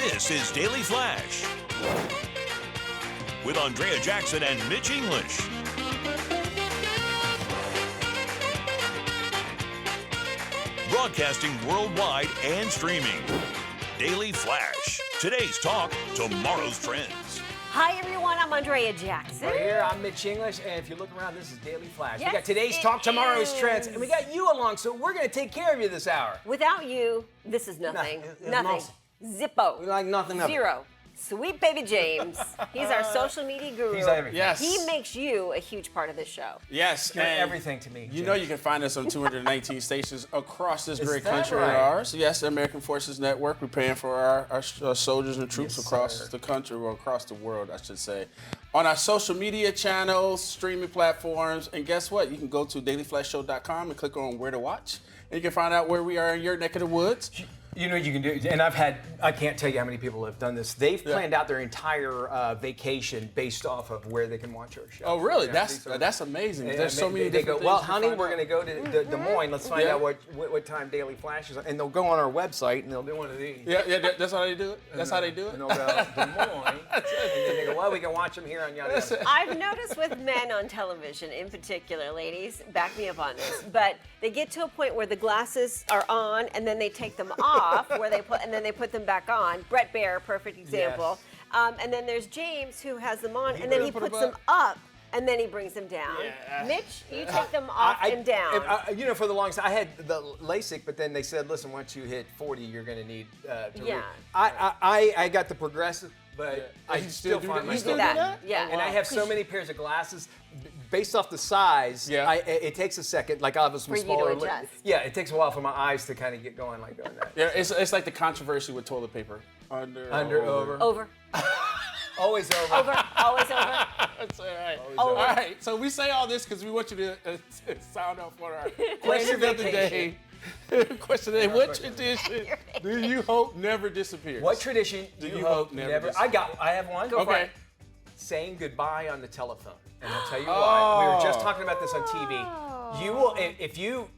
This is Daily Flash with Andrea Jackson and Mitch English. Broadcasting worldwide and streaming. Daily Flash. Today's talk, tomorrow's trends. Hi everyone, I'm Andrea Jackson. Right here, I'm Mitch English, and if you look around, this is Daily Flash. Yes, we got today's talk, tomorrow's trends, and we got you along, so we're going to take care of you this hour. Without you, this is nothing. it's Nothing. nonsense. Zippo. We like nothing of it. Zero. Sweet baby James. He's our social media guru. He's everything. Yes. He makes you a huge part of this show. Yes, You're and everything to me. You know you can find us on 219 stations across this great that country right? of ours. Yes, the American Forces Network. We're paying for our soldiers and troops Yes, across sir. the country, or across the world, I should say. On our social media channels, streaming platforms, and guess what? You can go to dailyflashshow.com and click on where to watch, and you can find out where we are in your neck of the woods. You know what you can do, and I can't tell you how many people have done this. They've planned out their entire vacation based off of where they can watch our show. Oh, really? Yeah, That's amazing. And There's so many they go, different well, things to honey, find we're out. going to go to Des Moines. Let's find Yeah. out what time Daily Flash is on. And they'll go on our website, and they'll do one of these. That's how they do it? That's how they do it? And they'll go, Des Moines. And then they go, well, we can watch them here on yada yada. I've noticed with men on television in particular, ladies, back me up on this, but they get to a point where the glasses are on and then they take them off, and then they put them back on. Brett Baer, perfect example. And then there's James who has them on, and then he puts them up, and then he brings them down. Yeah. Mitch, you take them off and down. For the longest, I had the LASIK, but then they said, listen, once you hit 40, you're going to need to Yeah. I got the progressive, but I You still do find that? You myself still do that? Yeah. And I have so many pairs of glasses. Based off the size, Yeah. it takes a second. Like I was For you to smaller. adjust. Yeah, it takes a while for my eyes to kind of get going like doing that. Yeah, it's like the controversy with toilet paper. Under, Over. Over. Always over. Over. Always over. That's all right. Over. All right, so we say all this because we want you to sound off on our Plan question your of the day. Question of the day: what tradition do you hope never disappears? What tradition do you hope never disappears? I have one. Go for Okay. it. Saying goodbye on the telephone. And I'll tell you why. We were just talking about this on TV. You will, if you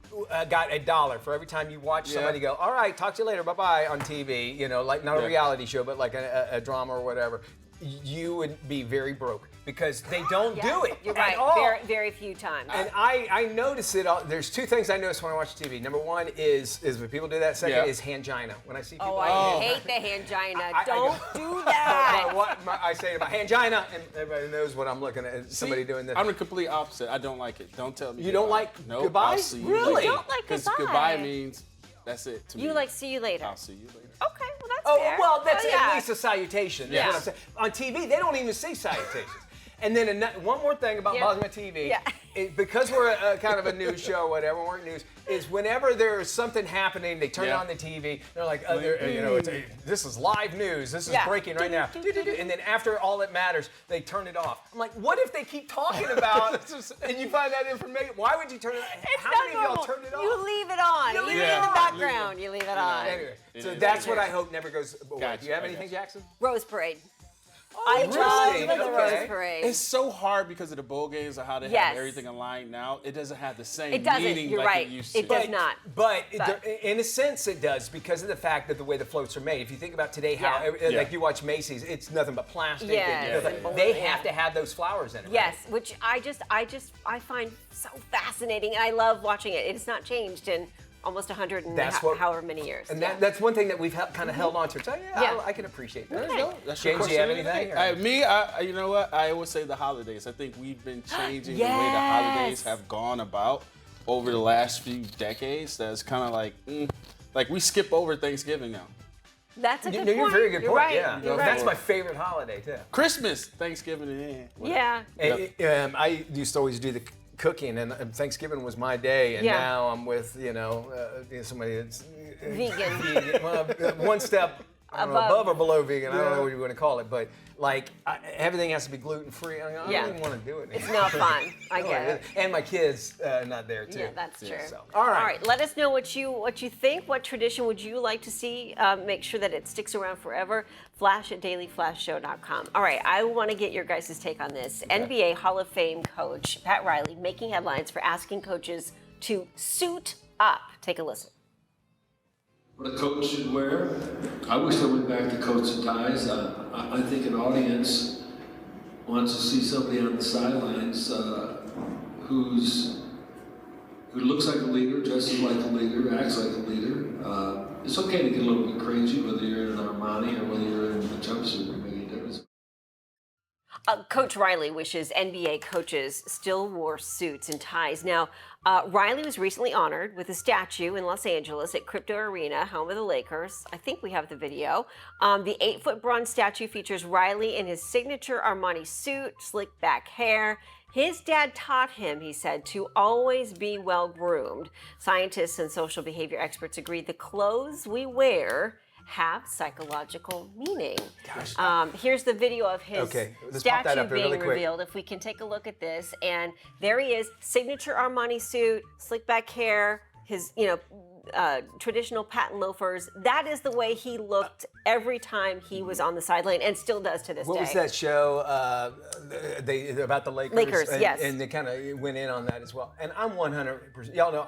got $1 for every time you watch somebody go, all right, talk to you later, bye-bye on TV, like not a reality show, but like a drama or whatever, you would be very broke because they don't do it You're at right. all. Very, very few times. And I notice it. There's two things I notice when I watch TV. Number one is when people do that. Second Yeah. is hangina. When I see people. Oh, I hate the angina. Don't do that. I say to my angina, and everybody knows what I'm looking at. Somebody doing this. I'm the complete opposite. I don't like it. Don't tell me. You don't goodbye. like Nope, goodbye? I'll see you Really? later. You don't like Because goodbye. goodbye means that's it to me. You like see you later. I'll see you later. Okay, well that's Oh, fair. well, that's Oh, yeah. at least a salutation. That's Yeah. what I'm saying. On TV, they don't even say salutations. And then one more thing about Yeah. Bosma TV, Yeah. because we're a kind of a news show, whatever, we're news, is whenever there's something happening, they turn Yeah. on the TV, they're like, this is live news, this is Yeah. breaking right now. And then after all that matters, they turn it off. I'm like, what if they keep talking about, and you find that information, why would you turn it off? It's How not many of y'all normal. turn it off? You leave it on. You leave it in the on. background. You leave it on. Anyway, so is. that's what I hope never goes away. Gotcha. Do you have I anything, gotcha. Jackson? Rose Parade. Oh, I interesting. love the Okay. Rose Parade. It's so hard because of the bowl games and how they Yes. have everything aligned now. It doesn't have the same It doesn't. meaning You're like right. it used to. It does not. But But- in a sense, it does because of the fact that the way the floats are made. If you think about today, how Yeah. like you watch Macy's, it's nothing but plastic. Yes, and, and they boring, have yeah. to have those flowers in it. right? Yes, which I find so fascinating, and I love watching it. It's not changed in almost 100 and however many years. And Yeah. that's one thing that we've kind of held on to. So Yeah. I can appreciate that. There you go. That's your James, do you have question of the anything, day. or- You know what? I always say the holidays. I think we've been changing the way the Yes. holidays have gone about over the last few decades. That's kind of like we skip over Thanksgiving now. That's a good You're point. very good You're point. right. Yeah, You're that's right. my favorite holiday too. Christmas, Thanksgiving, Yeah. I used to always do the cooking, and Thanksgiving was my day, and Yeah. now I'm with somebody that's Vegan. Well, one step above or below vegan. I don't know what you want to call it, but like everything has to be gluten free. I don't Yeah. even want to do it. It's not fun. I get it. And my kids not there too. Yeah, that's true. So, all right. All right. Let us know what you think. What tradition would you like to see? Make sure that it sticks around forever. Flash at dailyflashshow.com. All right. I want to get your guys' take on this. Okay. NBA Hall of Fame coach Pat Riley making headlines for asking coaches to suit up. Take a listen. what a coach should wear. I wish they went back to coats and ties. I think an audience wants to see somebody on the sidelines who looks like a leader, dresses like a leader, acts like a leader. It's okay to get a little bit crazy, whether you're in an Armani or whether you're in a jumpsuit. It makes a difference. Coach Riley wishes NBA coaches still wore suits and ties. Now, Riley was recently honored with a statue in Los Angeles at Crypto Arena, home of the Lakers. I think we have the video. The 8-foot bronze statue features Riley in his signature Armani suit, slick back hair. His dad taught him, he said, to always be well groomed. Scientists and social behavior experts agree the clothes we wear have psychological meaning. Here's the video of his let's pop that statue up there being really quick. revealed. If we can take a look at this, and there he is, signature Armani suit, slick back hair, his traditional patent loafers. That is the way he looked every time he was on the sideline, and still does to this day. What was that show about the Lakers? Lakers, and, yes. And they kind of went in on that as well. And I'm 100%. Y'all know,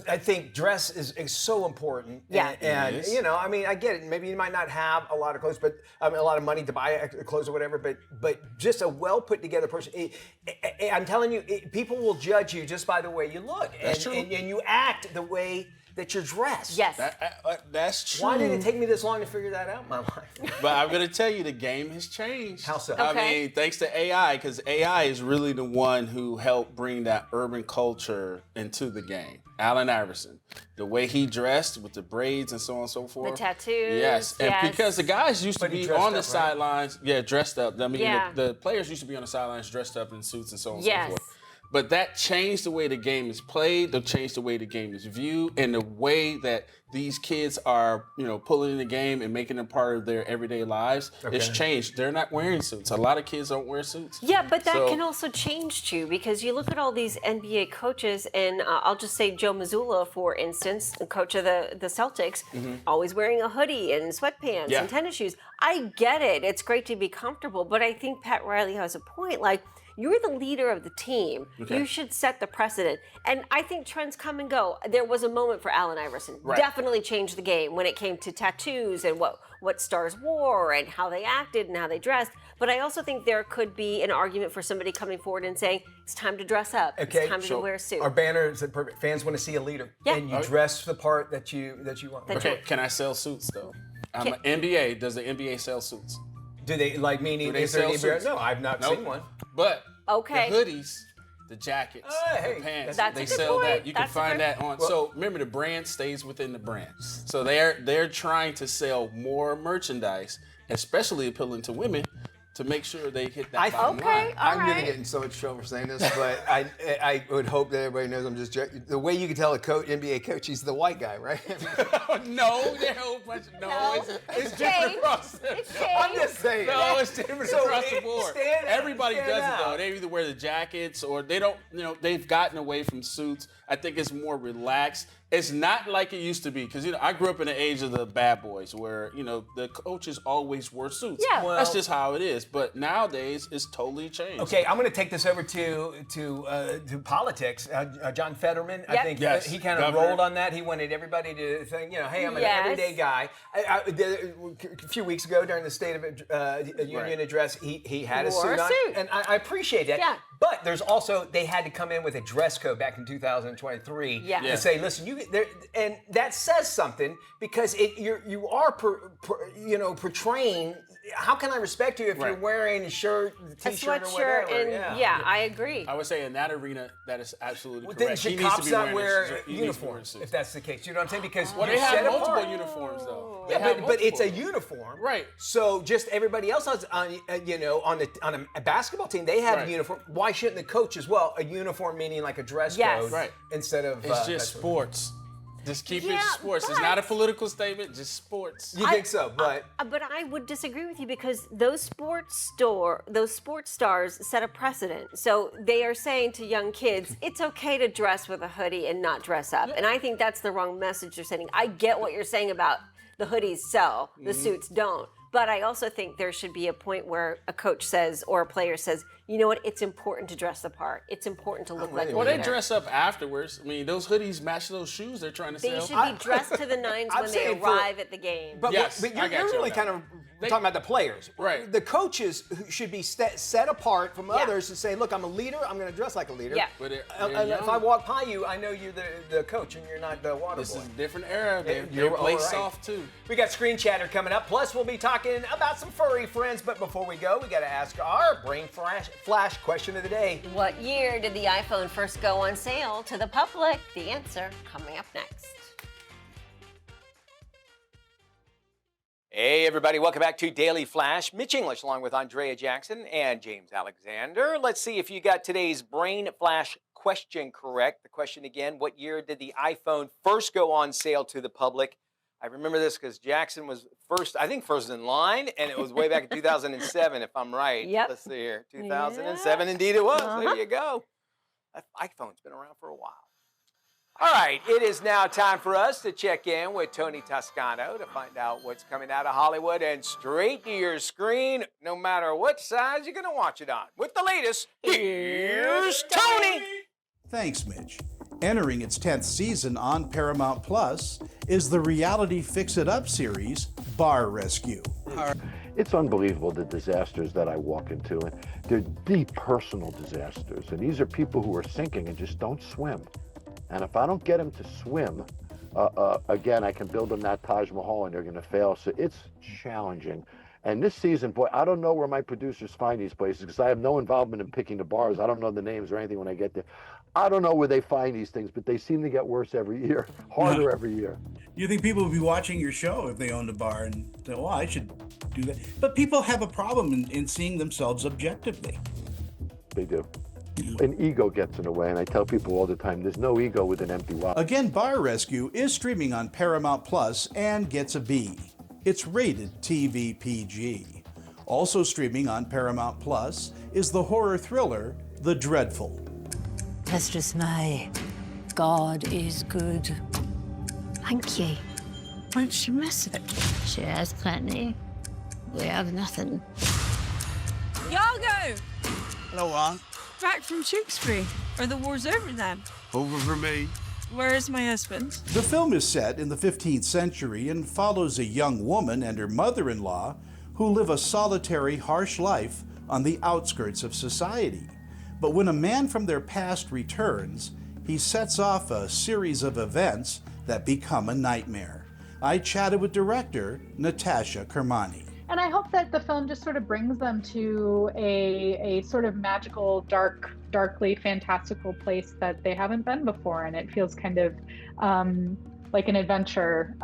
I think dress is so important. Yeah. And you know, I mean, I get it. Maybe you might not have a lot of clothes, but a lot of money to buy clothes or whatever. But just a well put together person. I'm telling you, people will judge you just by the way you look. That's true. And you act the way that you're dressed. Yes. That's true. Why did it take me this long to figure that out in my life? But I'm going to tell you, the game has changed. How so? I Okay. mean, thanks to AI, because AI is really the one who helped bring that urban culture into the game. Allen Iverson, the way he dressed with the braids and so on and so forth. The tattoos. Yes, and yes. because the guys used to But he be dressed on the up, right? sidelines, dressed up. I mean, Yeah. the players used to be on the sidelines dressed up in suits and so on and Yes. so forth. But that changed the way the game is played, that changed the way the game is viewed, and the way that these kids are, pulling in the game and making it part of their everyday lives. It's changed. They're not wearing suits. A lot of kids don't wear suits. Yeah, but that So- can also change too, because you look at all these NBA coaches, and I'll just say Joe Mazzulla, for instance, the coach of the Celtics, always wearing a hoodie and sweatpants Yeah. and tennis shoes. I get it. It's great to be comfortable, but I think Pat Riley has a point. Like, you're the leader of the team. Okay. You should set the precedent. And I think trends come and go. There was a moment for Allen Iverson. Right. Definitely changed the game when it came to tattoos and what stars wore and how they acted and how they dressed. But I also think there could be an argument for somebody coming forward and saying, it's time to dress up. Okay, It's time to wear a suit. Our banner is perfect. Fans want to see a leader, Yeah. and you dress the part that you want. That Okay, can I sell suits though? I'm Can- an NBA. Does the NBA sell suits? Do they like meaning? Do they Is there sell any suits? No, I've not Nope. seen one. But Okay. the hoodies, the jackets, Hey, the pants, that's a they good sell point. that. You can That's a find good- that on. So remember, the brand stays within the brand. So they're trying to sell more merchandise, especially appealing to women, to make sure they hit that bottom Okay, line. all I'm gonna right. get in so much trouble for saying this, but I would hope that everybody knows I'm just joking. The way you can tell a NBA coach, he's the white guy, right? No, they're a whole bunch of No. It's different Changed. across the It's I'm changed. just saying. No, it's different So across the it- board. stand out, Everybody stand does it out. though. They either wear the jackets or they don't. They've gotten away from suits. I think it's more relaxed. It's not like it used to be because I grew up in the age of the bad boys where the coaches always wore suits. Yeah. Well- That's just how it is. But nowadays it's totally changed. Okay, I'm going to take this over to politics. John Fetterman, I Yep. think Yes, he kind of governor. rolled on that. He wanted everybody to think, hey, I'm an Yes. everyday guy. A few weeks ago during the State of Union Right. address, he had a Wore suit a on, suit. and I appreciate that. Yeah. But there's also they had to come in with a dress code back in 2023 Yeah. to say, listen, and that says something because you are portraying. How can I respect you if you're Right. wearing a shirt, A t-shirt, or sweatshirt, whatever? and yeah, I agree. I would say in that arena that is absolutely Well, then correct. should He needs to cops be not wearing wear he needs to be wearing uniforms suits. if that's the case? You know what I'm saying? Because Well, they you're have set multiple apart. uniforms though. They Yeah, have but it's a multiple. uniform, Right. So just everybody else on on a basketball team, they have Right. a uniform. Why shouldn't the coach as well? A uniform meaning like a dress Yes. code, Right. Instead of It's just that's- sports. Just keep Yeah, it sports. It's not a but- political statement, just sports. You think so? But But I would disagree with you because those sports stars set a precedent. So they are saying to young kids, it's okay to dress with a hoodie and not dress up. And I think that's the wrong message they're sending. I get what you're saying about the hoodies sell, the suits don't. But I also think there should be a point where a coach says or a player says, you know what, it's important to dress the part. It's important to look like a Well, they leader. dress up afterwards. I mean, those hoodies match those shoes they're trying to They sell. should be dressed to the nines I'm when they saying for- arrive at the game. But, Yes, but I you're got you really on kind that. of talking about the players. Right. The coaches should be set apart from others and say, look, I'm a leader. I'm going to dress like a leader. Yeah. But they're And if young. I walk by you, I know you're the coach and you're not the water This boy. is a different era. They You're play all right. soft too. We got Screen Chatter coming up. Plus, we'll be talking about some furry friends. But before we go, we got to ask our brain flash question of the day. What year did the iPhone first go on sale to the public? The answer coming up next. Hey, everybody. Welcome back to Daily Flash. Mitch English along with Andrea Jackson and James Alexander. Let's see if you got today's brain flash question correct. The question again, what year did the iPhone first go on sale to the public? I remember this because Jackson was first in line, and it was way back in 2007, if I'm right. Yep. Let's see here. 2007, indeed it was. Uh-huh. There you go. That iPhone's been around for a while. All right, it is now time for us to check in with Tony Toscano to find out what's coming out of Hollywood and straight to your screen, no matter what size you're going to watch it on. With the latest, here's Tony. Thanks, Mitch. Entering its 10th season on Paramount Plus is the reality Fix It Up series, Bar Rescue. It's unbelievable the disasters that I walk into, and they're deep personal disasters. And these are people who are sinking and just don't swim. And if I don't get them to swim, again, I can build them that Taj Mahal and they're going to fail. So it's challenging. And this season, boy, I don't know where my producers find these places because I have no involvement in picking the bars. I don't know the names or anything when I get there. I don't know where they find these things, but they seem to get worse every year, harder every year. You think people would be watching your show if they owned a bar and say, well, I should do that. But people have a problem in seeing themselves objectively. They do. An ego gets in the way, and I tell people all the time, there's no ego with an empty wallet. Again, Bar Rescue is streaming on Paramount Plus and gets a B. It's rated TV PG. Also streaming on Paramount Plus is the horror thriller, The Dreadful. Mistress May, God is good. Thank you. Won't she miss it? She has plenty. We have nothing. Yago! Hello, Ron. Back from Tewkesbury. Are the wars over then? Over for me. Where is my husband? The film is set in the 15th century and follows a young woman and her mother-in-law who live a solitary, harsh life on the outskirts of society. But when a man from their past returns, he sets off a series of events that become a nightmare. I chatted with director Natasha Kermani. And I hope that the film just sort of brings them to a sort of magical, darkly fantastical place that they haven't been before. And it feels kind of like an adventure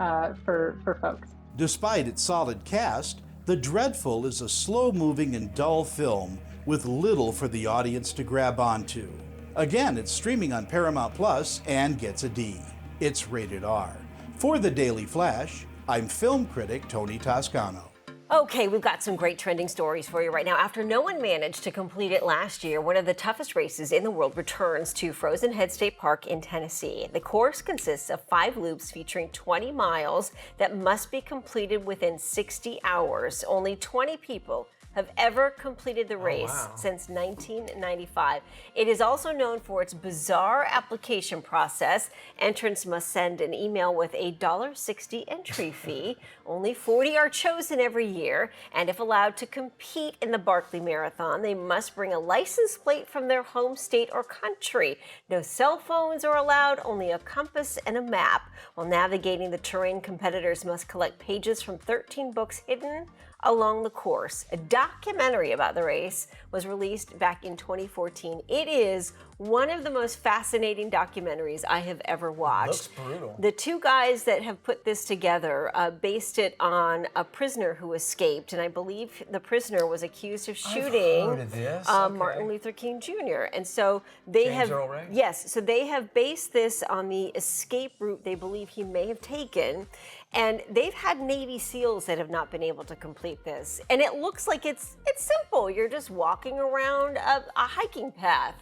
for folks. Despite its solid cast, The Dreadful is a slow-moving and dull film with little for the audience to grab onto. Again, it's streaming on Paramount Plus and gets a D. It's rated R. For the Daily Flash, I'm film critic Tony Toscano. Okay, we've got some great trending stories for you right now. After no one managed to complete it last year, one of the toughest races in the world returns to Frozen Head State Park in Tennessee. The course consists of 5 loops featuring 20 miles that must be completed within 60 hours. Only 20 people have ever completed the race since 1995. It is also known for its bizarre application process. Entrants must send an email with a $1.60 entry fee. Only 40 are chosen every year, and if allowed to compete in the Barkley Marathon, they must bring a license plate from their home state or country. No cell phones are allowed, only a compass and a map. While navigating the terrain, competitors must collect pages from 13 books hidden along the course. A documentary about the race was released back in 2014. It is one of the most fascinating documentaries I have ever watched. Looks brutal. The 2 guys that have put this together based it on a prisoner who escaped, and I believe the prisoner was accused of shooting heard of this. Okay. Martin Luther King Jr. And so they James have Earl Ray? Yes, so they have based this on the escape route they believe he may have taken. And they've had Navy SEALs that have not been able to complete this. And it looks like it's simple. You're just walking around a hiking path,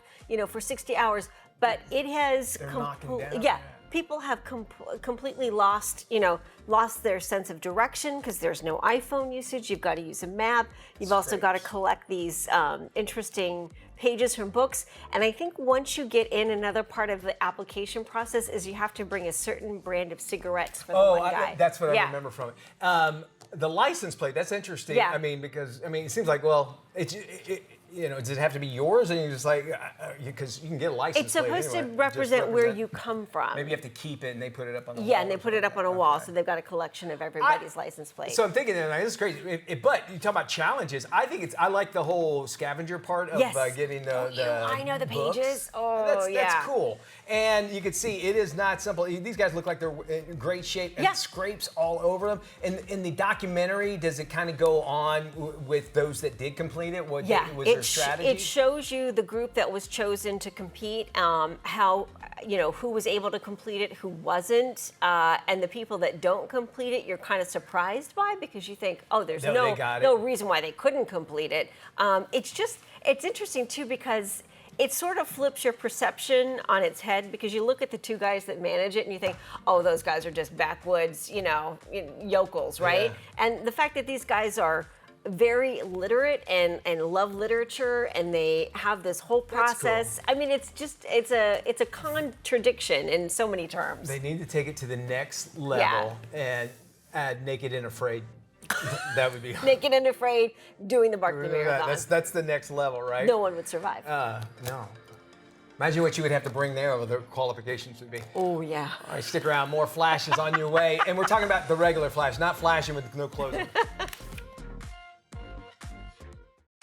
for 60 hours. But it has They're knocking down. Yeah. people have completely lost their sense of direction because there's no iPhone usage. You've got to use a map. You've also got to collect these interesting pages from books. And I think once you get in, another part of the application process is you have to bring a certain brand of cigarettes for the one guy. That's what I remember from it. The license plate, that's interesting. Yeah. I mean, because it seems like, well, does it have to be yours? And you're just like, because you can get a license plate. It's supposed to represent where you come from. Maybe you have to keep it and they put it up on the wall. Yeah, and they put it up on a wall, so they've got a collection of everybody's license plates. So I'm thinking, this is crazy. But you talk about challenges. I like the whole scavenger part of getting the I know the books. pages. Oh, That's cool. And you can see it is not simple. These guys look like they're in great shape and scrapes all over them. And in the documentary, does it kind of go on with those that did complete it? What was their strategy? It shows you the group that was chosen to compete, how, who was able to complete it, who wasn't, and the people that don't complete it, you're kind of surprised by because you think, oh, there's no reason why they couldn't complete it. It's interesting too because it sort of flips your perception on its head because you look at the two guys that manage it and you think, oh, those guys are just backwoods, yokels, right? Yeah. And the fact that these guys are very literate and love literature and they have this whole process. Cool. I mean, it's a contradiction in so many terms. They need to take it to the next level and add Naked and Afraid. That would be Naked and Afraid doing the Barkley Marathon. That's the next level, right? No one would survive. No. Imagine what you would have to bring there, what the qualifications would be. Oh, yeah. All right, stick around. More flashes on your way. And we're talking about the regular flash, not flashing with no clothes on.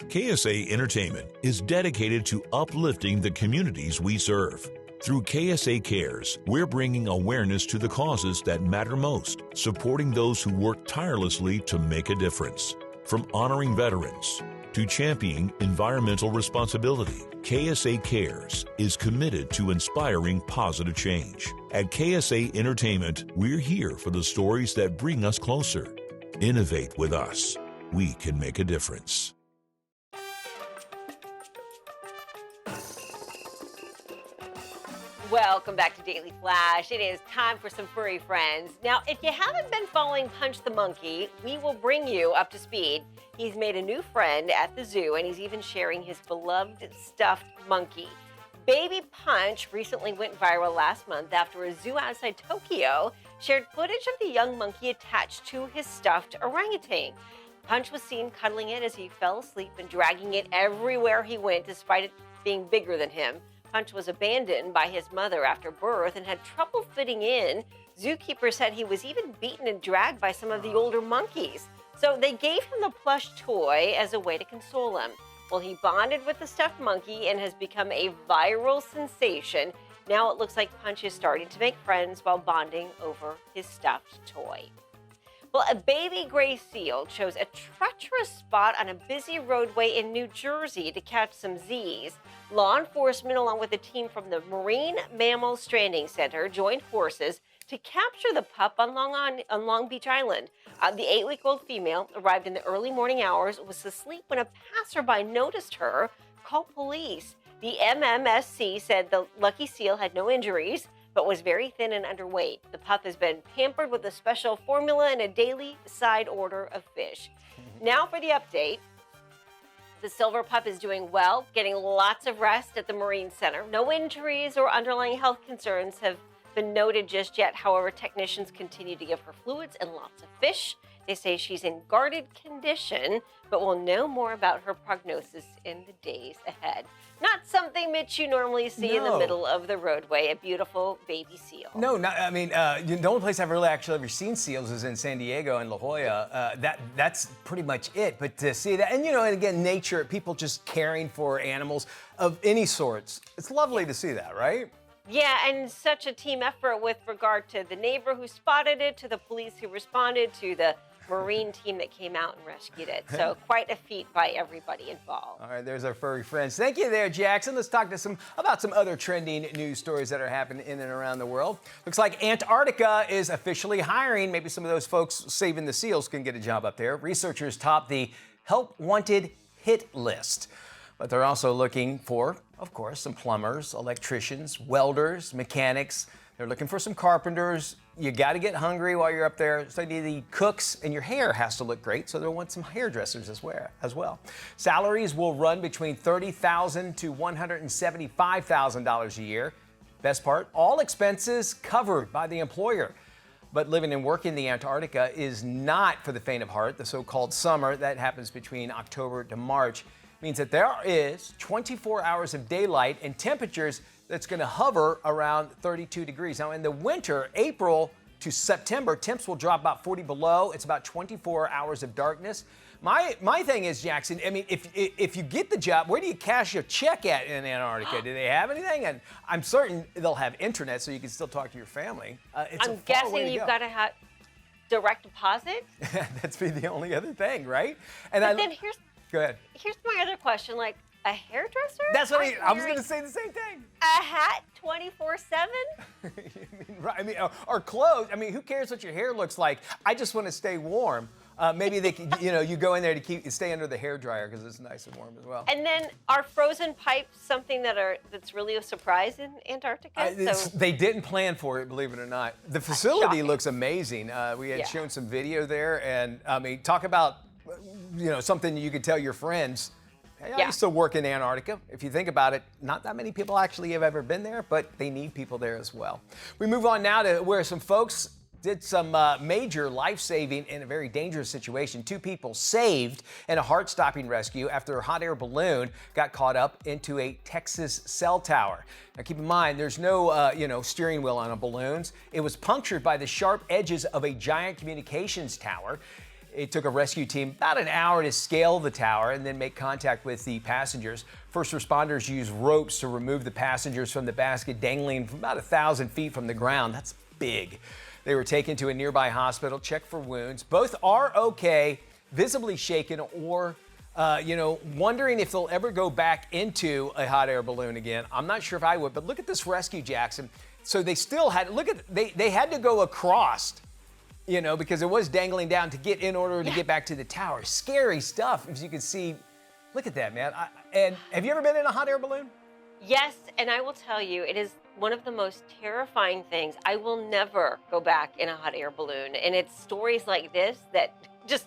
KSA Entertainment is dedicated to uplifting the communities we serve. Through KSA Cares, we're bringing awareness to the causes that matter most, supporting those who work tirelessly to make a difference. From honoring veterans to championing environmental responsibility, KSA Cares is committed to inspiring positive change. At KSA Entertainment, we're here for the stories that bring us closer. Innovate with us. We can make a difference. Welcome back to Daily Flash. It is time for some furry friends. Now, if you haven't been following Punch the Monkey, we will bring you up to speed. He's made a new friend at the zoo, and he's even sharing his beloved stuffed monkey. Baby Punch recently went viral last month after a zoo outside Tokyo shared footage of the young monkey attached to his stuffed orangutan. Punch was seen cuddling it as he fell asleep and dragging it everywhere he went, despite it being bigger than him. Punch was abandoned by his mother after birth and had trouble fitting in. Zookeeper said he was even beaten and dragged by some of the older monkeys. So they gave him the plush toy as a way to console him. Well, he bonded with the stuffed monkey and has become a viral sensation. Now it looks like Punch is starting to make friends while bonding over his stuffed toy. Well, a baby gray seal chose a treacherous spot on a busy roadway in New Jersey to catch some Z's. Law enforcement, along with a team from the Marine Mammal Stranding Center, joined forces to capture the pup on Long Beach Island. The 8-week-old female arrived in the early morning hours, was asleep when a passerby noticed her, called police. The MMSC said the lucky seal had no injuries, but was very thin and underweight. The pup has been pampered with a special formula and a daily side order of fish. Now for the update. The silver pup is doing well, getting lots of rest at the Marine Center. No injuries or underlying health concerns have been noted just yet. However, technicians continue to give her fluids and lots of fish. They say she's in guarded condition, but we'll know more about her prognosis in the days ahead. Not something, Mitch, you normally see in the middle of the roadway, a beautiful baby seal. No, the only place I've really actually ever seen seals is in San Diego and La Jolla. That's pretty much it. But to see that, and again, nature, people just caring for animals of any sorts. It's lovely to see that, right? Yeah, and such a team effort with regard to the neighbor who spotted it, to the police who responded, to the Marine team that came out and rescued it. So quite a feat by everybody involved. All right, there's our furry friends. Thank you there, Jackson. Let's talk about some other trending news stories that are happening in and around the world. Looks like Antarctica is officially hiring. Maybe some of those folks saving the seals can get a job up there. Researchers top the Help Wanted hit list. But they're also looking for, of course, some plumbers, electricians, welders, mechanics. They're looking for some carpenters. You got to get hungry while you're up there. So they need cooks, and your hair has to look great, so they'll want some hairdressers as well. Salaries will run between $30,000 to $175,000 a year. Best part, all expenses covered by the employer. But living and working in the Antarctica is not for the faint of heart. The so-called summer, that happens between October to March, means that there is 24 hours of daylight and temperatures that's going to hover around 32 degrees. Now, in the winter, April to September, temps will drop about 40 below. It's about 24 hours of darkness. My thing is, Jackson, I mean, if you get the job, where do you cash your check at in Antarctica? Do they have anything? And I'm certain they'll have internet so you can still talk to your family. I'm guessing you've got to have direct deposit. That's be the only other thing, right? But Go ahead. Here's my other question, like a hairdresser? That's what I was going to say the same thing. A hat 24/7? I mean, or clothes. I mean, who cares what your hair looks like? I just want to stay warm. Maybe they can, you go in there to stay under the hair dryer because it's nice and warm as well. And then are frozen pipes something that's really a surprise in Antarctica? They didn't plan for it, believe it or not. The facility looks amazing. We had shown some video there, and I mean, talk about something you could tell your friends. Hey, I used to work in Antarctica. If you think about it, not that many people actually have ever been there, but they need people there as well. We move on now to where some folks did some major life-saving in a very dangerous situation. 2 people saved in a heart-stopping rescue after a hot air balloon got caught up into a Texas cell tower. Now keep in mind, there's no steering wheel on balloons. It was punctured by the sharp edges of a giant communications tower. It took a rescue team about an hour to scale the tower and then make contact with the passengers. First responders used ropes to remove the passengers from the basket dangling from about 1,000 feet from the ground. That's big. They were taken to a nearby hospital, checked for wounds. Both are okay, visibly shaken or, wondering if they'll ever go back into a hot air balloon again. I'm not sure if I would, but look at this rescue, Jackson. So they still had, they had to go across, because it was dangling down to get in order to get back to the tower. Scary stuff, as you can see. Look at that, man. And have you ever been in a hot air balloon? Yes, and I will tell you, it is one of the most terrifying things. I will never go back in a hot air balloon. And it's stories like this that just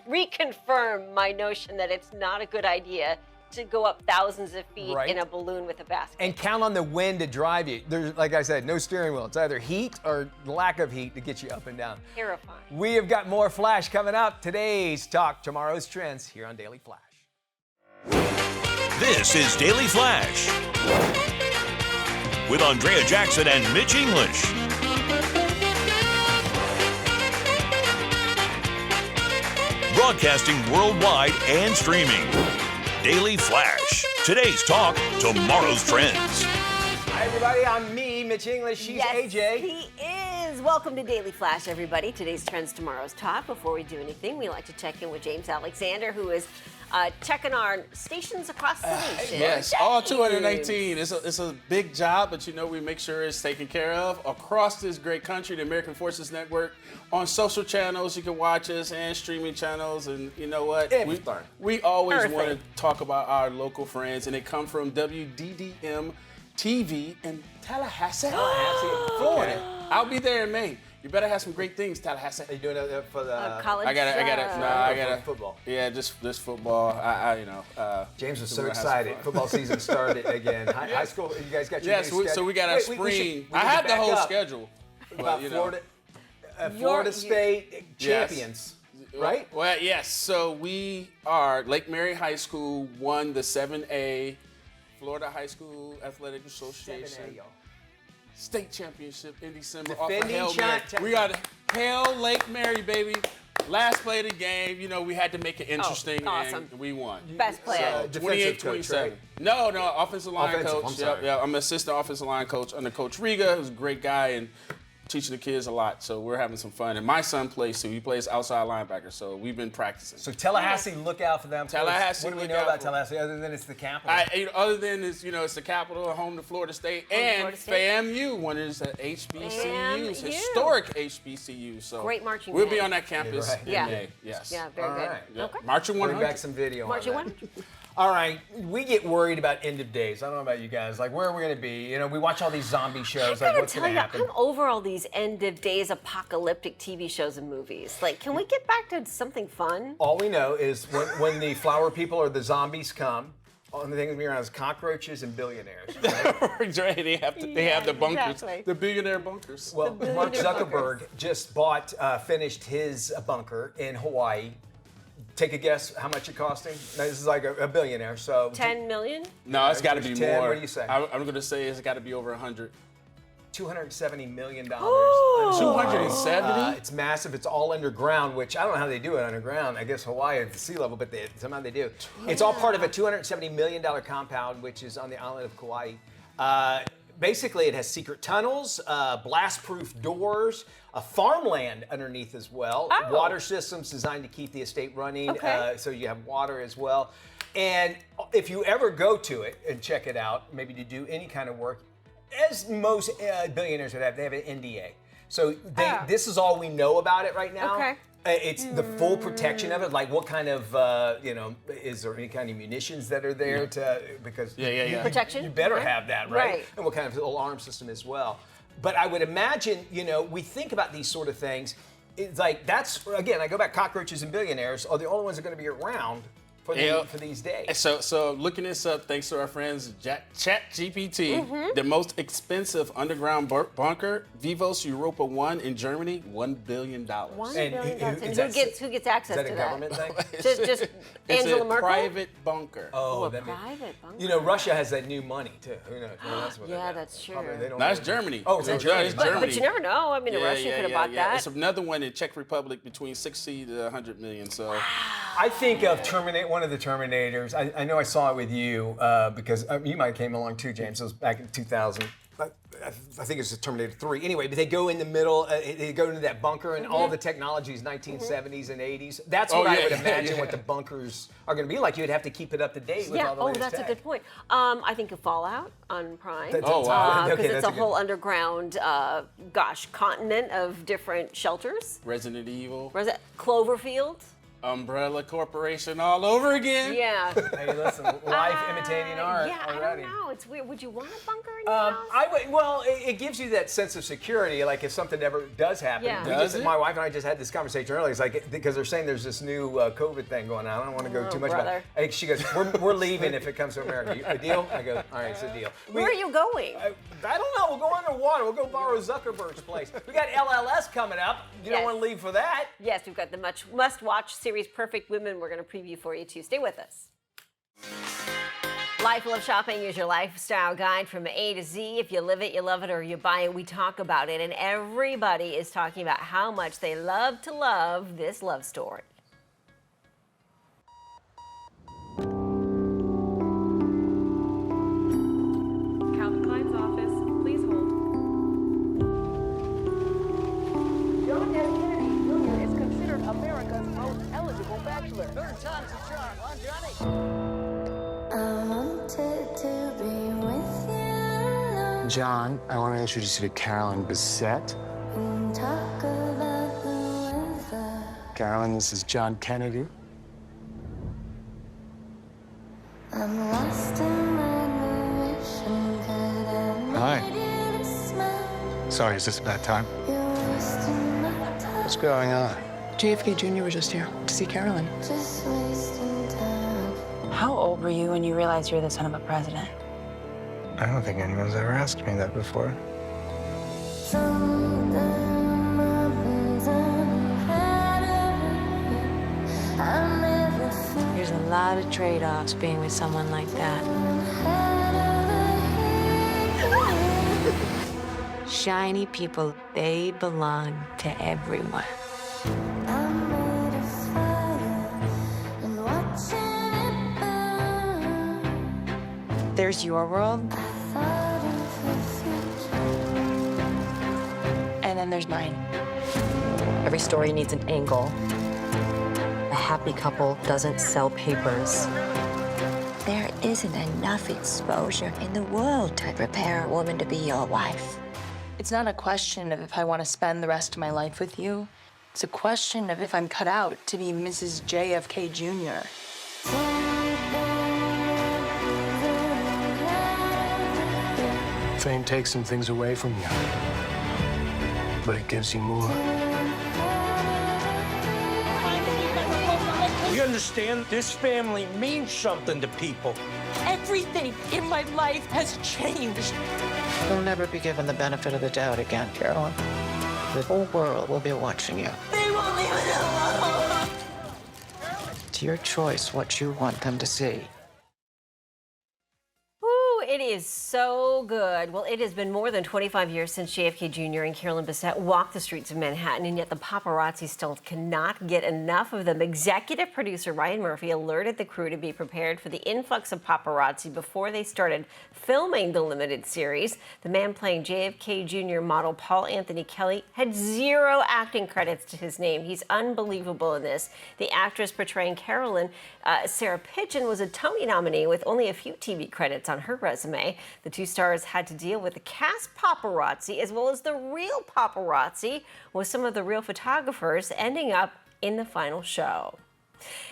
reconfirm my notion that it's not a good idea to go up thousands of feet in a balloon with a basket. And count on the wind to drive you. There's, like I said, no steering wheel. It's either heat or lack of heat to get you up and down. Terrifying. We have got more Flash coming up. Today's talk, tomorrow's trends here on Daily Flash. This is Daily Flash with Andrea Jackson and Mitch English. Broadcasting worldwide and streaming. Daily Flash. Today's talk, tomorrow's trends. Hi, everybody. I'm me, Mitch English. She's AJ. He is. Welcome to Daily Flash, everybody. Today's trends, tomorrow's talk. Before we do anything, we like to check in with James Alexander, who is checking our stations across the nation. Yes, all 219. It's a big job, but we make sure it's taken care of across this great country. The American Forces Network on social channels, you can watch us, and streaming channels. And you know what? We always want to talk about our local friends, and they come from WDDM TV in Tallahassee, Florida. I'll be there in May. You better have some great things, Tallahassee. Are you doing it for the college? I got it. Football. Yeah, just this football. James was so excited. Football season started again. High school. You guys got your schedule? So we got our spring. I have the whole schedule. About Florida State champions, right? Well, yes. So we are Lake Mary High School won the 7A Florida High School Athletic Association 7A, y'all. State championship in December. Defending champ. We got Hale Lake Mary, baby. Last play of the game, we had to make it interesting, awesome. and we won. Best player. So, 28-27. Right? No, offensive line coach. I'm assistant offensive line coach under Coach Riga, who's a great guy and teaching the kids a lot. So we're having some fun. And my son plays too. He plays outside linebacker. So we've been practicing. So Tallahassee, look out for them. Tallahassee, what do we know about Tallahassee other than it's the capital? Other than it's the capital, home to Florida State, and FAMU, one is at HBCUs, historic HBCUs. So great marching we'll band. be on that campus in May. Yes. Yeah, very good. Right. Okay. Marching 100. Bring back some video. Marching on 100. All right, we get worried about end of days. I don't know about you guys. Like, where are we going to be? You know, we watch all these zombie shows. Like, what's going to happen? I'm over all these end of days apocalyptic TV shows and movies. Like, can we get back to something fun? All we know is when the flower people or the zombies come, only thing that's around is cockroaches and billionaires. Right? They have the bunkers, exactly. the billionaire bunkers. Well, Mark Zuckerberg just finished his bunker in Hawaii. Take a guess how much it cost him? Now, this is like a billionaire, so. 10 million? No, it's got to be 10, more. what do you say? I'm going to say it's got to be over 100. $270 million. 270? It's massive. It's all underground, which I don't know how they do it underground. I guess Hawaii at the sea level, but somehow they do. It's all part of a $270 million compound, which is on the island of Kauai. Basically, it has secret tunnels, blast-proof doors, a farmland underneath as well, water systems designed to keep the estate running, so you have water as well. And if you ever go to it and check it out, maybe to do any kind of work, as most billionaires would have, they have an NDA. So this is all we know about it right now. Okay. It's the full protection of it. Like, what kind of, is there any kind of munitions that are there to, because Protection? You better have that, right? Right. And what kind of alarm system as well. But I would imagine, we think about these sort of things. It's like, that's, again, I go back, cockroaches and billionaires are the only ones that are going to be around for these days. So looking this up, thanks to our friends ChatGPT, the most expensive underground bunker, Vivos Europa 1 in Germany, $1 billion. $1 billion. And who gets access is that to a government thing? Just it's Angela a Merkel? private bunker. Oh, a private bunker. Russia has that new money too. Who knows? That's true. That's Germany. Oh, it's Germany. But you never know. I mean, Russia could have bought that. It's another one in Czech Republic between 60 to 100 million. So I think of one of the Terminators. I know I saw it with you because you might have came along too, James. It was back in 2000. I think it's Terminator 3. Anyway, but they go in the middle, they go into that bunker, and all the technology is 1970s and 80s. That's what I would imagine what the bunkers are going to be like. You'd have to keep it up to date with all the latest that's tech. a good point. I think of Fallout on Prime. Wow. Because Okay, it's that's a a good whole one. underground, continent of different shelters. Resident Evil, Cloverfield. Umbrella Corporation all over again. Yeah. Hey, listen, life imitating art. Yeah, already. I don't know. It's weird. Would you want a bunker in your house? Well, it gives you that sense of security. Like if something ever does happen. Yeah. My wife and I just had this conversation earlier. It's like because they're saying there's this new COVID thing going on. I don't want to go too much about it. I think she goes, we're leaving if it comes to America. A deal? I go, all right, it's a deal. Where are you going? I don't know. We'll go underwater. We'll go borrow Zuckerberg's place. We got LLS coming up. You don't want to leave for that. Yes, we've got the must-watch series Perfect Women we're going to preview for you too. Stay with us. Life Love Shopping is your lifestyle guide from A to Z. If you live it, you love it, or you buy it, we talk about it. And everybody is talking about how much they love to love this love story. Calvin Klein's office, please hold. John F. Kennedy Jr. is considered America's most eligible bachelor. Third time's a charm, huh, Johnny? I wanted to be with you. John, I want to introduce you to Carolyn Bissett. And talk about the weather. Carolyn, this is John Kennedy. I'm lost in admiration. Hi. Sorry, is this a bad time? What's going on? JFK Jr. was just here to see Carolyn. Just wasting time. How old were you when you realized you were the son of a president? I don't think anyone's ever asked me that before. There's a lot of trade-offs being with someone like that. Shiny people, they belong to everyone. There's your world. And then there's mine. Every story needs an angle. A happy couple doesn't sell papers. There isn't enough exposure in the world to prepare a woman to be your wife. It's not a question of if I want to spend the rest of my life with you. It's a question of if I'm cut out to be Mrs. JFK Jr. fame takes some things away from you, but it gives you more. You understand? This family means something to people. Everything in my life has changed. You'll never be given the benefit of the doubt again, Carolyn. The whole world will be watching you. They won't leave it alone. It's your choice what you want them to see. Ooh, it is so good. Well, it has been more than 25 years since JFK Jr. and Carolyn Bessette walked the streets of Manhattan, and yet the paparazzi still cannot get enough of them. Executive producer Ryan Murphy alerted the crew to be prepared for the influx of paparazzi before they started filming the limited series. The man playing JFK Jr. model Paul Anthony Kelly had 0 acting credits to his name. He's unbelievable in this. The actress portraying Carolyn, Sarah Pidgeon, was a Tony nominee with only a few TV credits on her resume. The two stars had to deal with the cast paparazzi as well as the real paparazzi, with some of the real photographers ending up in the final show.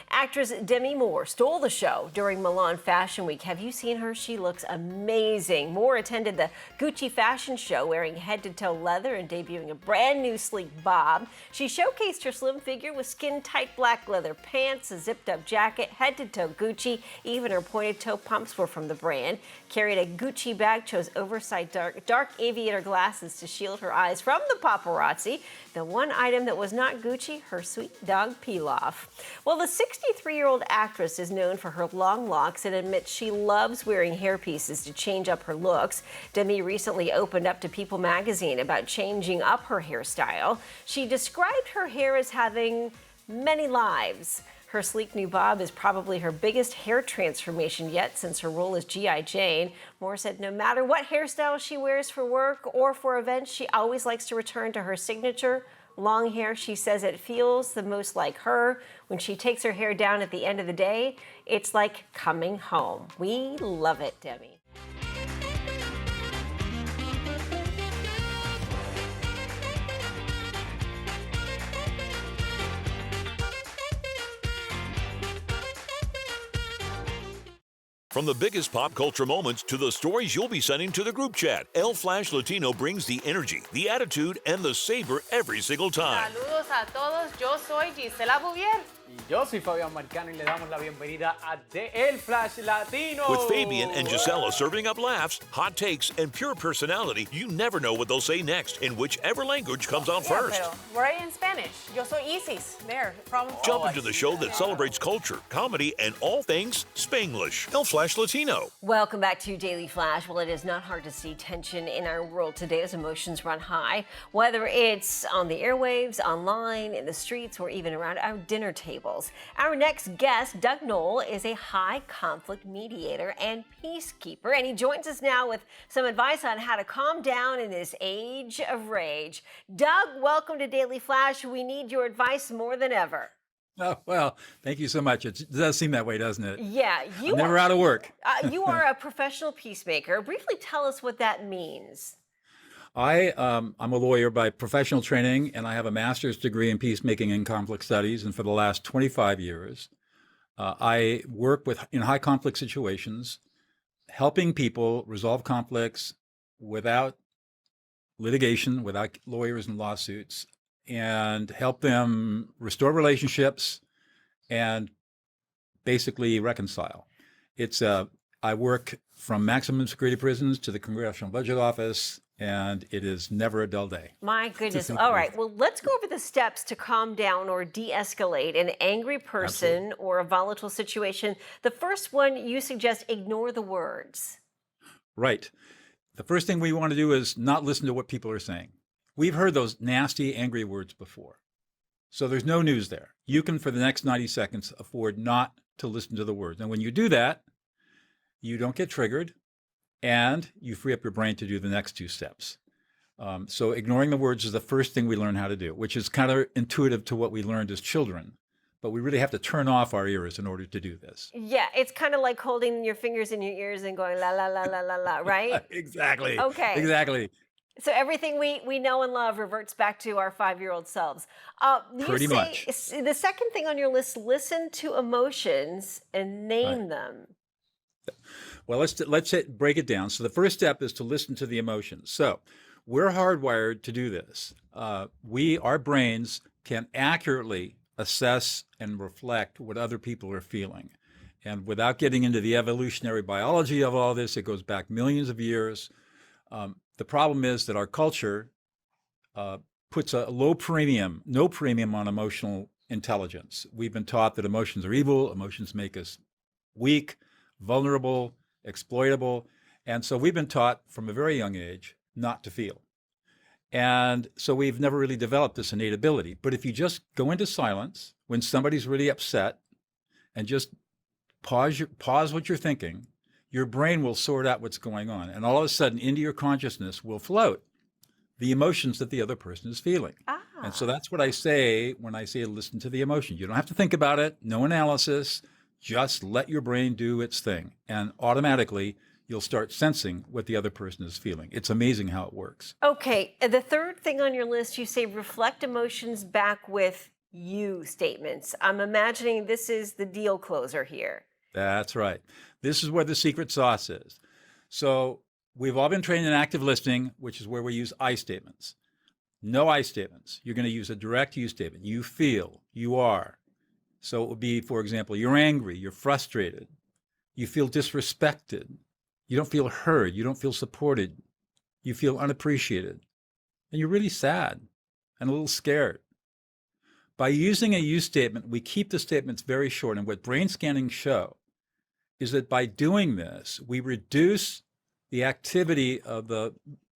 Actress Demi Moore stole the show during Milan Fashion Week. Have you seen her? She looks amazing. Moore attended the Gucci fashion show wearing head-to-toe leather and debuting a brand new sleek bob. She showcased her slim figure with skin-tight black leather pants, a zipped-up jacket, head-to-toe Gucci. Even her pointed-toe pumps were from the brand. Carried a Gucci bag, chose oversized dark aviator glasses to shield her eyes from the paparazzi. The one item that was not Gucci, her sweet dog Pilaf. Well, the 63-year-old actress is known for her long locks and admits she loves wearing hairpieces to change up her looks. Demi recently opened up to People magazine about changing up her hairstyle. She described her hair as having many lives. Her sleek new bob is probably her biggest hair transformation yet since her role as G.I. Jane. Moore said no matter what hairstyle she wears for work or for events, she always likes to return to her signature long hair. She says it feels the most like her. When she takes her hair down at the end of the day, it's like coming home. We love it, Demi. From the biggest pop culture moments to the stories you'll be sending to the group chat, El Flash Latino brings the energy, the attitude, and the saber every single time. Saludos a todos, yo soy Gisela Bouvier. Y yo soy Fabián Marcano y le damos la bienvenida a El Flash Latino. With Fabian and Gisela serving up laughs, hot takes, and pure personality, you never know what they'll say next in whichever language comes out first. Pero we're in Spanish. Yo soy Isis. There, from Jump into the show that celebrates culture, comedy, and all things Spanglish. El Flash Latino. Welcome back to Daily Flash. Well, it is not hard to see tension in our world today as emotions run high, whether it's on the airwaves, online, in the streets, or even around our dinner tables. Our next guest, Doug Noll, is a high conflict mediator and peacekeeper, and he joins us now with some advice on how to calm down in this age of rage. Doug, welcome to Daily Flash. We need your advice more than ever. Oh, well, thank you so much. It does seem that way, doesn't it? Yeah, I'm never out of work. You are a professional peacemaker. Briefly tell us what that means. I'm a lawyer by professional training, and I have a master's degree in peacemaking and conflict studies. And for the last 25 years, I work in high conflict situations, helping people resolve conflicts without litigation, without lawyers and lawsuits, and help them restore relationships and basically reconcile. I work from maximum security prisons to the Congressional Budget Office, and it is never a dull day. My goodness. All right. Well, let's go over the steps to calm down or de-escalate an angry person or a volatile situation. The first one, you suggest ignore the words. Right. The first thing we want to do is not listen to what people are saying. We've heard those nasty, angry words before. So there's no news there. You can, for the next 90 seconds, afford not to listen to the words. And when you do that, you don't get triggered, and you free up your brain to do the next two steps. So ignoring the words is the first thing we learn how to do, which is counterintuitive to what we learned as children. But we really have to turn off our ears in order to do this. Yeah, it's kind of like holding your fingers in your ears and going la, la, la, la, la, la, right? Exactly. Okay. Exactly. So everything we know and love reverts back to our 5-year-old selves. Pretty much. The second thing on your list, listen to emotions and name them. Well, let's break it down. So the first step is to listen to the emotions. So we're hardwired to do this. Our brains can accurately assess and reflect what other people are feeling. And without getting into the evolutionary biology of all this, it goes back millions of years. The problem is that our culture puts a no premium on emotional intelligence. We've been taught that emotions are evil, emotions make us weak, vulnerable, exploitable. And so we've been taught from a very young age not to feel. And so we've never really developed this innate ability. But if you just go into silence when somebody's really upset and just pause what you're thinking, your brain will sort out what's going on. And all of a sudden, into your consciousness will float the emotions that the other person is feeling. And so that's what I say when I say listen to the emotion. You don't have to think about it, no analysis, just let your brain do its thing. And automatically, you'll start sensing what the other person is feeling. It's amazing how it works. Okay, the third thing on your list, you say reflect emotions back with you statements. I'm imagining this is the deal closer here. That's right. This is where the secret sauce is. So we've all been trained in active listening, which is where we use I statements. No I statements. You're going to use a direct you statement. You feel, you are. So it would be, for example, you're angry, you're frustrated, you feel disrespected, you don't feel heard, you don't feel supported, you feel unappreciated, and you're really sad and a little scared. By using a you statement, we keep the statements very short. And what brain scanning show is that by doing this, we reduce the activity of the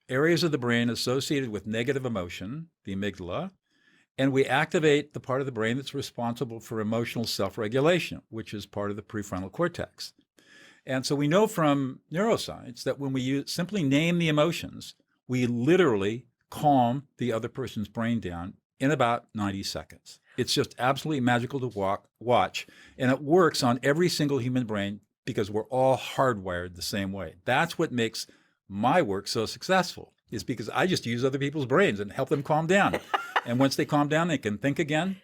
areas of the brain associated with negative emotion, the amygdala, and we activate the part of the brain that's responsible for emotional self-regulation, which is part of the prefrontal cortex. And so we know from neuroscience that when we simply name the emotions, we literally calm the other person's brain down in about 90 seconds. It's just absolutely magical to watch, and it works on every single human brain because we're all hardwired the same way. That's what makes my work so successful, is because I just use other people's brains and help them calm down. And once they calm down, they can think again,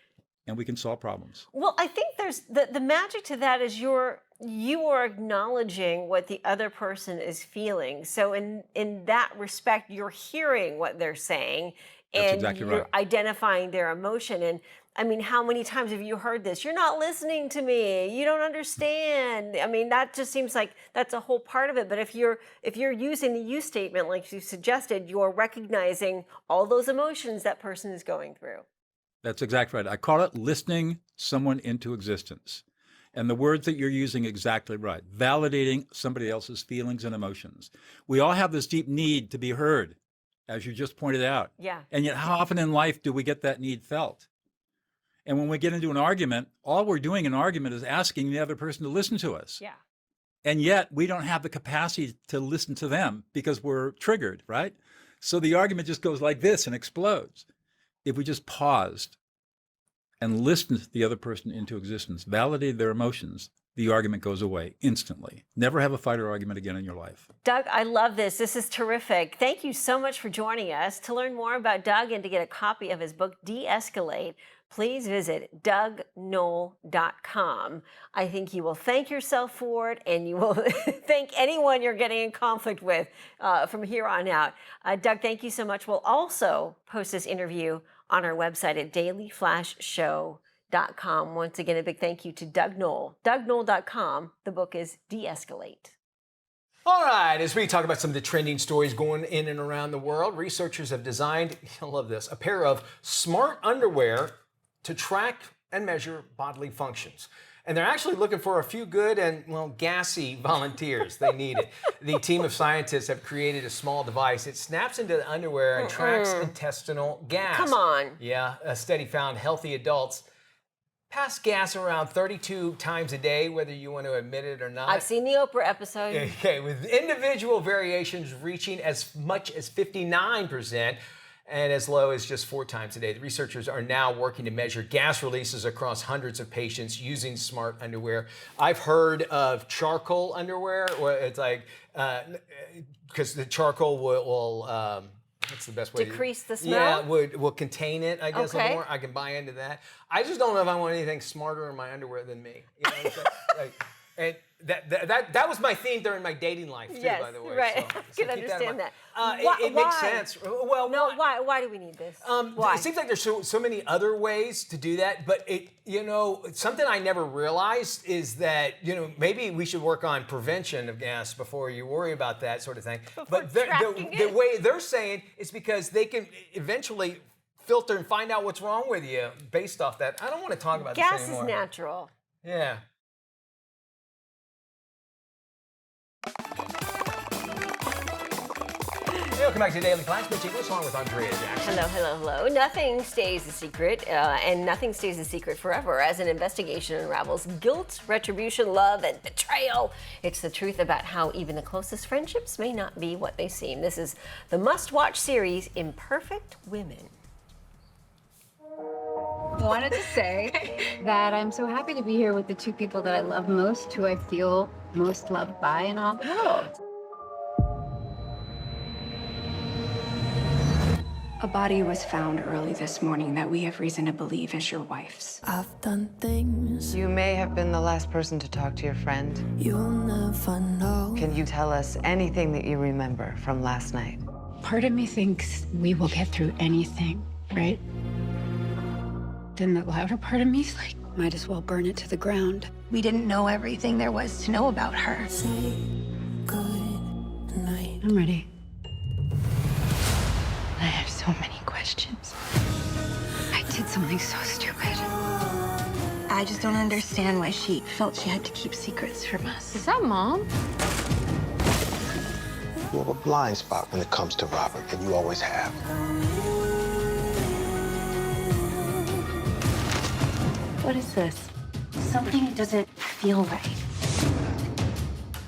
and we can solve problems. Well, I think there's the magic to that is you are acknowledging what the other person is feeling. So in that respect, you're hearing what they're saying, and exactly you're right. identifying their emotion. And I mean, how many times have you heard this? You're not listening to me. You don't understand. I mean, that just seems like that's a whole part of it. But if you're using the you statement, like you suggested, you're recognizing all those emotions that person is going through. That's exactly right. I call it listening someone into existence. And the words that you're using exactly right. Validating somebody else's feelings and emotions. We all have this deep need to be heard, as you just pointed out. Yeah. And yet how often in life do we get that need felt? And when we get into an argument, all we're doing in an argument is asking the other person to listen to us. Yeah. And yet we don't have the capacity to listen to them because we're triggered, right? So the argument just goes like this and explodes. If we just paused and listened to the other person into existence, validated their emotions, the argument goes away instantly. Never have a fight or argument again in your life. Doug, I love this. This is terrific. Thank you so much for joining us. To learn more about Doug and to get a copy of his book, De-Escalate, please visit DougKnoll.com. I think you will thank yourself for it, and you will thank anyone you're getting in conflict with from here on out. Doug, thank you so much. We'll also post this interview on our website at dailyflashshow.com. Once again, a big thank you to Doug Knoll. DougKnoll.com. The book is De-Escalate. All right, as we talk about some of the trending stories going in and around the world, researchers have designed, you'll love this, a pair of smart underwear to track and measure bodily functions. And they're actually looking for a few good and, well, gassy volunteers. They need it. The team of scientists have created a small device. It snaps into the underwear and tracks intestinal gas. Come on. Yeah, a study found healthy adults pass gas around 32 times a day, whether you want to admit it or not. I've seen the Oprah episode. Okay, with individual variations reaching as much as 59%. And as low as just 4 times a day. The researchers are now working to measure gas releases across hundreds of patients using smart underwear. I've heard of charcoal underwear, where it's like, because the charcoal will what's the best way decrease to the smell? Yeah, will contain it, I guess, a Okay. little more. I can buy into that. I just don't know if I want anything smarter in my underwear than me. You know what I'm saying? And that was my theme during my dating life too, Yes, by the way. right. So I keep can understand that. It makes sense. Well, no, why do we need this? Why? It seems like there's so many other ways to do that, but something I never realized is that maybe we should work on prevention of gas before you worry about that sort of thing. But the way they're saying is because they can eventually filter and find out what's wrong with you based off that. I don't want to talk about this anymore. Gas is natural. Yeah. Welcome back to Daily Flash. Mitch Eagles along with Andrea Jackson. Hello. Nothing stays a secret, and nothing stays a secret forever as an investigation unravels guilt, retribution, love, and betrayal. It's the truth about how even the closest friendships may not be what they seem. This is the must-watch series, Imperfect Women. I wanted to say that I'm so happy to be here with the two people that I love most, who I feel most loved by in all the world. A body was found early this morning that we have reason to believe is your wife's. I've done things. You may have been the last person to talk to your friend. You'll never know. Can you tell us anything that you remember from last night? Part of me thinks we will get through anything, right? Then the louder part of me's like, might as well burn it to the ground. We didn't know everything there was to know about her. Say good night. I'm ready. I have so many questions. I did something so stupid. I just don't understand why she felt she had to keep secrets from us. Is that Mom? You have a blind spot when it comes to Robert, and you always have. What is this? Something doesn't feel right.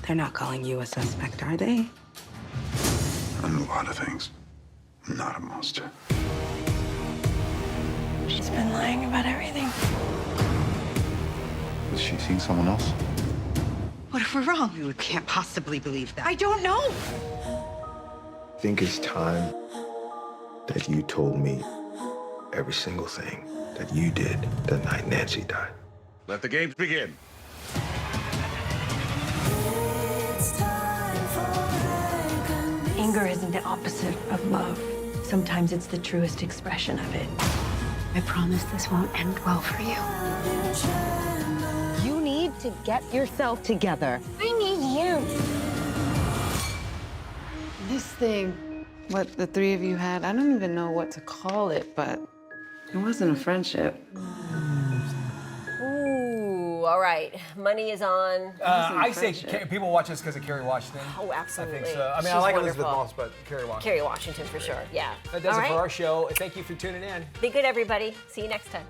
They're not calling you a suspect, are they? I know a lot of things. I'm not a monster. She's been lying about everything. Has she seen someone else? What if we're wrong? You can't possibly believe that. I don't know. I think it's time that you told me every single thing that you did the night Nancy died. Let the games begin. Anger isn't the opposite of love. Sometimes it's the truest expression of it. I promise this won't end well for you. You need to get yourself together. I need you. This thing, what the three of you had, I don't even know what to call it, but it wasn't a friendship. Ooh, all right. Money is on. I say people watch this because of Kerry Washington. Oh, absolutely. I think so. I mean, She's I like wonderful. Elizabeth Moss, but Kerry Washington. Kerry Washington, for sure. Yeah. That does All it for right. our show. Thank you for tuning in. Be good, everybody. See you next time.